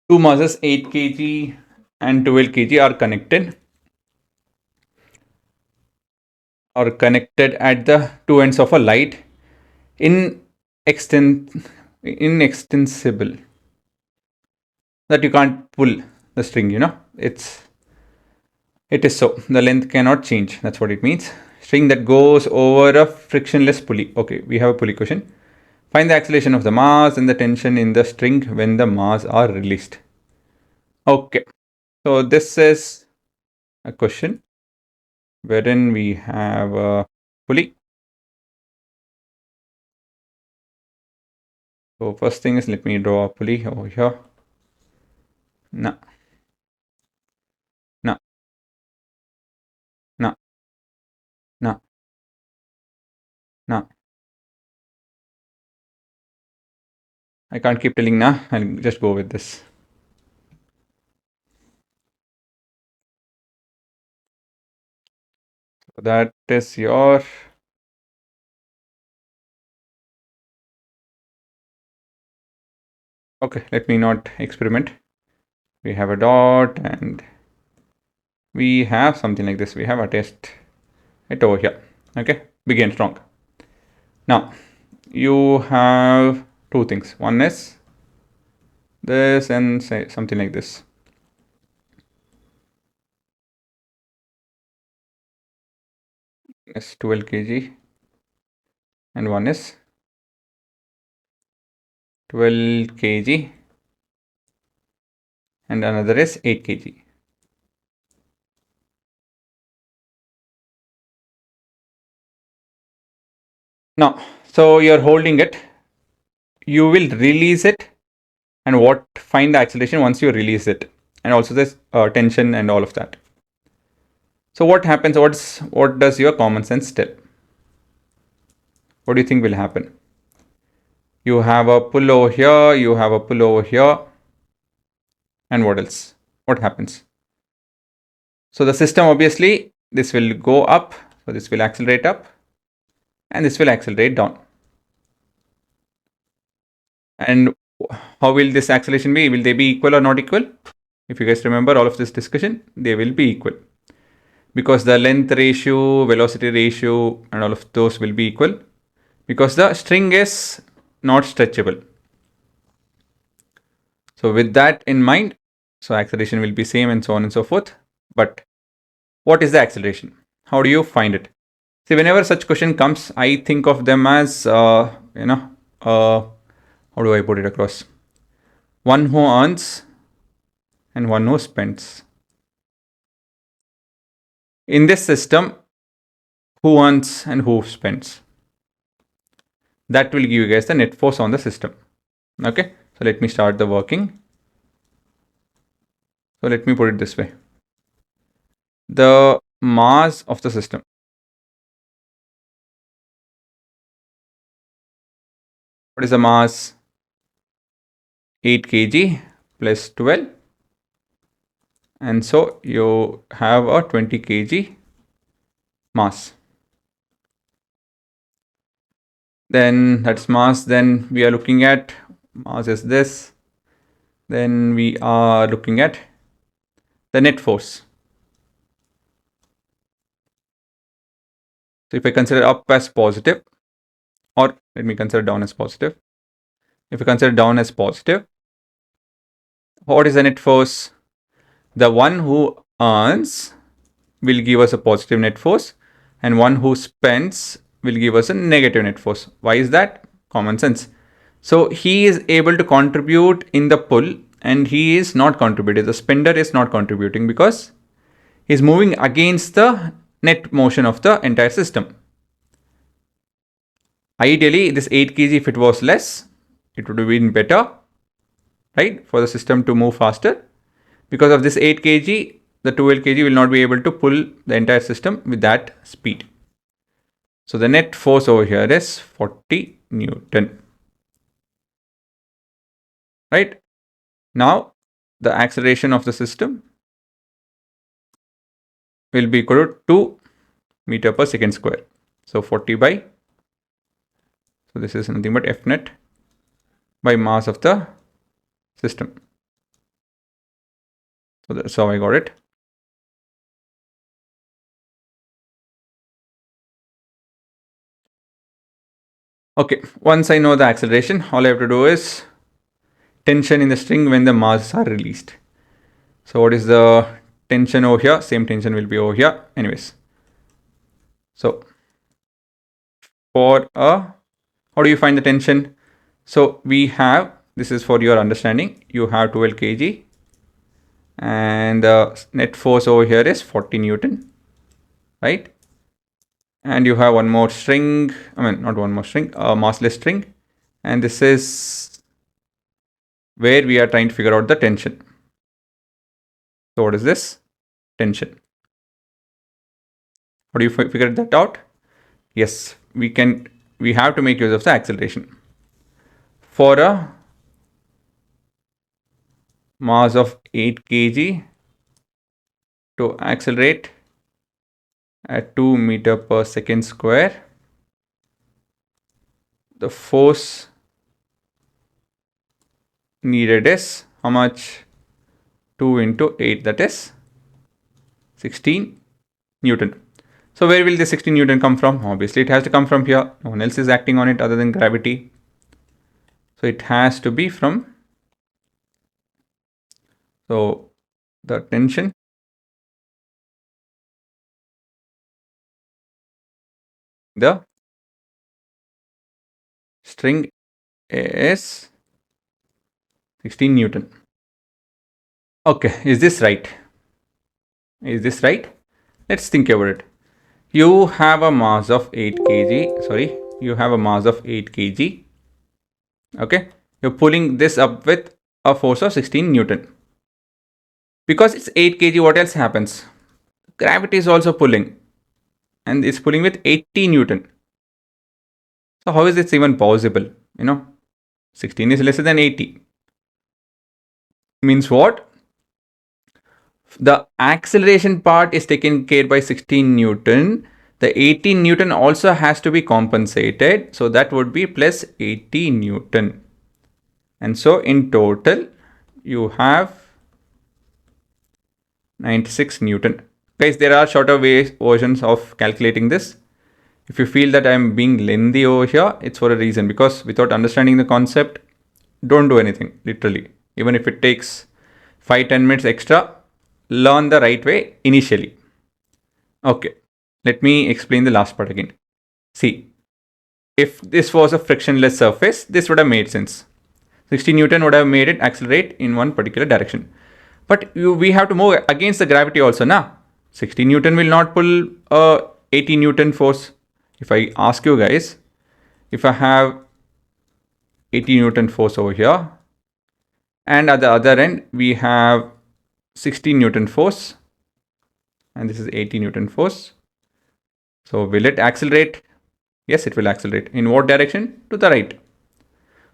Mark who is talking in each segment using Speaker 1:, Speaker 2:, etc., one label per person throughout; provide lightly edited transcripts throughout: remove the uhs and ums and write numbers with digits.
Speaker 1: two masses 8 kg and 12 kg are connected at the two ends of a light inextensible, that you can't pull the string, it is so the length cannot change. That's what it means. String that goes over a frictionless pulley. Okay, we have a pulley question. Find the acceleration of the mass and the tension in the string when the mass are released. Okay, so this is a question wherein we have a pulley. So first thing is, let me draw a pulley over here. No, no, no, no, no. I can't keep telling now. I'll just go with this. So that is your okay. Let me not experiment. We have a dot and we have something like this. We have a test it over here. Okay, begin strong. Now you have two things. One is this and say something like this. Is 12 kg and one is 12 kg and another is 8 kg. Now, so you're holding it, you will release it, and find the acceleration once you release it, and also this tension and all of that. So what happens? What does your common sense tell? What do you think will happen? You have a pull over here, you have a pull over here, and what else? What happens? So the system, obviously, this will go up, so this will accelerate up, and this will accelerate down. And how will this acceleration be? Will they be equal or not equal? If you guys remember all of this discussion, they will be equal. Because the length ratio, velocity ratio, and all of those will be equal. Because the string is not stretchable. So with that in mind, so acceleration will be same and so on and so forth. But what is the acceleration? How do you find it? See, whenever such question comes, I think of them as, how do I put it across? One who earns and one who spends. In this system, who earns and who spends? That will give you guys the net force on the system. Okay, so let me start the working. So let me put it this way. The mass of the system. What is the mass? 8 kg plus 12. And so you have a 20 kg mass. Then that's mass. Then we are looking at mass is this. Then we are looking at the net force. So if I consider up as positive, or let me consider down as positive. If I consider down as positive, what is the net force? The one who earns will give us a positive net force, and one who spends will give us a negative net force. Why is that? Common sense. So he is able to contribute in the pull, and he is not contributing. The spender is not contributing because he is moving against the net motion of the entire system. Ideally, this 8 kg, if it was less, it would have been better, right, for the system to move faster. Because of this 8 kg, the 12 kg will not be able to pull the entire system with that speed. So the net force over here is 40 Newton. Right? Now, the acceleration of the system will be equal to 2 meter per second square. So 40 by, so this is nothing but F net by mass of the system. So that's how I got it. Okay, once I know the acceleration, all I have to do is tension in the string when the masses are released. So what is the tension over here? Same tension will be over here. Anyways, so for how do you find the tension? So we have, this is for your understanding, you have 12 kg and the net force over here is 40 Newton, right? And you have one more string, not one more string, a massless string, and this is where we are trying to figure out the tension. So what is this? Tension. How do you figure that out? Yes, we have to make use of the acceleration. For a mass of 8 kg to accelerate at 2 meter per second square, the force needed is how much? 2 into 8, that is 16 Newton. So where will the 16 Newton come from? Obviously it has to come from here. No one else is acting on it other than gravity. So it has to be from, so the tension the string is 16 Newton. Okay, is this right? Is this right? Let's think about it. You have a mass of 8 kg. Sorry, you have a mass of 8 kg. Okay, you're pulling this up with a force of 16 Newton. Because it's 8 kg, what else happens? Gravity is also pulling. And it's pulling with 80 Newton. So how is this even possible? 16 is lesser than 80. Means what? The acceleration part is taken care by 16 Newton. The 18 Newton also has to be compensated. So that would be plus 80 Newton. And so in total, you have 96 Newton. Guys, there are shorter versions of calculating this. If you feel that I'm being lengthy over here, it's for a reason, because without understanding the concept, don't do anything, literally. Even if it takes 5-10 minutes extra, learn the right way initially. Okay, let me explain the last part again. See, if this was a frictionless surface, this would have made sense. 60 Newton would have made it accelerate in one particular direction. But we have to move against the gravity also now. 60 Newton will not pull a 80 Newton force. If I ask you guys, if I have 80 Newton force over here, and at the other end we have 60 Newton force, and this is 80 Newton force. So will it accelerate? Yes, it will accelerate. In what direction? To the right.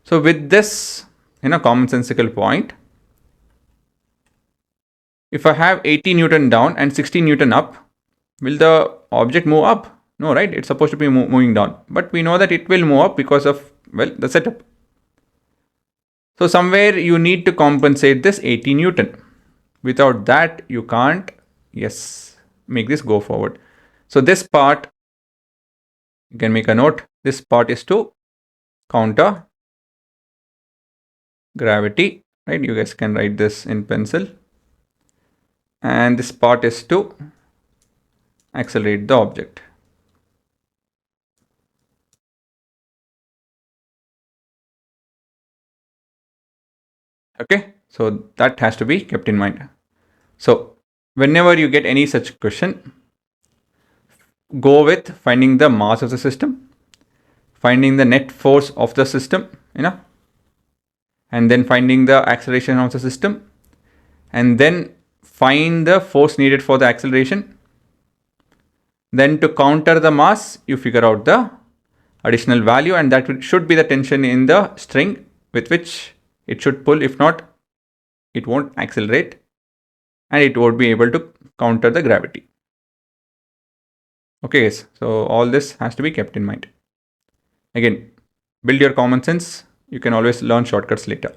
Speaker 1: So with this, commonsensical point, if I have 80 Newton down and 60 Newton up, will the object move up? No, right? It's supposed to be moving down. But we know that it will move up because of, the setup. So somewhere you need to compensate this 80 Newton. Without that, you can't, make this go forward. So this part, you can make a note. This part is to counter gravity, right? You guys can write this in pencil. And this part is to accelerate the object. Okay, so that has to be kept in mind. So whenever you get any such question, go with finding the mass of the system, finding the net force of the system, and then finding the acceleration of the system, and then find the force needed for the acceleration. Then to counter the mass, you figure out the additional value, and that should be the tension in the string with which it should pull. If not, it won't accelerate and it won't be able to counter the gravity. Okay, guys, so all this has to be kept in mind. Again, build your common sense. You can always learn shortcuts later.